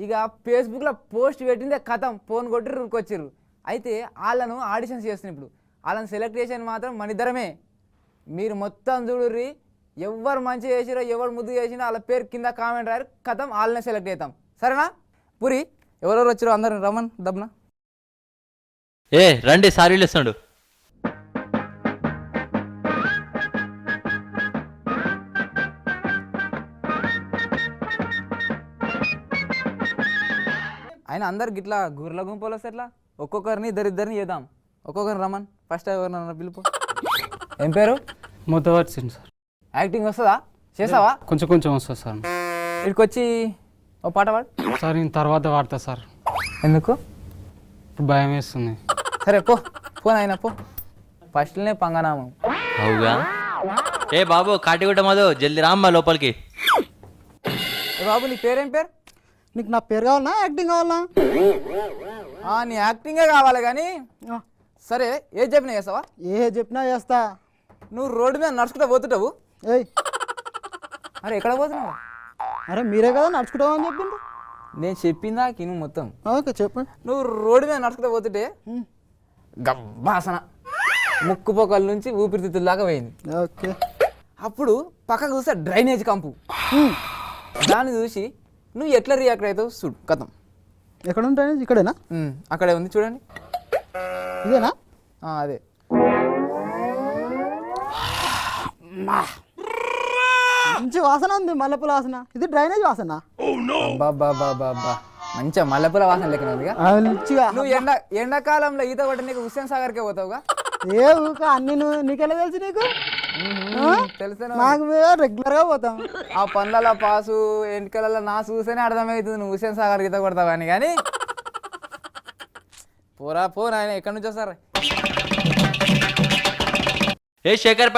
ఇక ఫేస్బుక్లో పోస్ట్ పెట్టిందే కథం ఫోన్ కొట్టి రుకొచ్చిర్రు. అయితే వాళ్ళను ఆడిషన్స్ చేస్తున్నాయి. ఇప్పుడు వాళ్ళని సెలెక్ట్ చేసేది మాత్రం మన ఇద్దరమే. మీరు మొత్తం చూడుర్రి, ఎవరు మంచి చేసిరో ఎవరు ముద్దు చేసిరో వాళ్ళ పేరు కింద కామెంట్ రారు, కథం వాళ్ళనే సెలెక్ట్ చేద్దాం. సరేనా? పూరి ఎవరెవరు వచ్చారో అందరు రమన్ దబ్నా. రండి సారీలు ఇస్తాడు. ఆయన అందరికి ఇట్లా గుర్రెల గుంపులు వస్తే ఎట్లా? ఒక్కొక్కరిని ఇద్దరిద్దరిని చేద్దాం. ఒక్కొక్కరిని రమన్. ఫస్ట్ ఎవరినన్నా పిలుపు. ఏం పేరు? మొదవర్సింది సార్. యాక్టింగ్ వస్తుందా? చేసావా? కొంచెం కొంచెం వస్తుంది సార్. ఇక్కడికి వచ్చి ఓ పాట పాడు. సార్ నేను తర్వాత వాడతా సార్. ఎందుకు? ఇప్పుడు భయం వేస్తుంది. సరే పో, ఫోన్ అయినా పో. ఫస్ట్లోనే పంగనామం. అవుగా. బాబు కాటిగుట్ట మధు జల్దీ రామ్మా లోపలికి. బాబు నీ పేరేం పేరు? నీకు నా పేరు కావాలనా యాక్టింగ్ కావాలనా? నీ యాక్టింగే కావాలి కానీ. సరే ఏది చెప్పినా చేస్తావా? ఏ చెప్పినా చేస్తా. నువ్వు రోడ్డు మీద నడుచుకుంటా పోతుంటావు. ఏయ్ అరే ఎక్కడ పోతున్నావు? అరే మీరే కదా నడుచుకుంటామని చెప్పిండు. నేను చెప్పిందా నువ్వు మొత్తం. ఓకే చెప్పండి. నువ్వు రోడ్డు మీద నడుచుకుంటా పోతుంటే గబ్బాసన ముక్కు పొక్కల నుంచి ఊపిరితిత్తుల దాకా పోయింది. ఓకే. అప్పుడు పక్కకు చూస్తే డ్రైనేజ్ కంపు. దాన్ని చూసి నువ్వు ఎట్లా రియాక్ట్ అవుతావు చూడు కథం. ఎక్కడ ఉంటాయి? ఇక్కడేనా? అక్కడే ఉంది చూడండి. ఇదేనా? అదే. మంచి వాసన ఉంది, మల్లెపూల వాసన. ఇది డ్రైనేజ్ వాసన. బాబా మంచిగా మల్లెపూల వాసన లెక్కన ఉందిగా. మంచిగా. నువ్వు ఎండాకాలంలో ఈత కొట్ట నీకు హుస్సేన్ సాగర్కే పోతావుగా. ఏ ఊక అన్ని నీకెలా తెలుసు? నీకు తెలుసు. నాకు రెగ్యులర్ గా పోతాం. ఆ పండ్ల పాసు ఎంటికల నా చూసేనే అర్థమవుతుంది నువ్వు హుస్సేన్ సాగర్ ఈత కొడతావని. కానీ పోరా ఆయన ఎక్కడి నుంచి వస్తారు? శేఖర్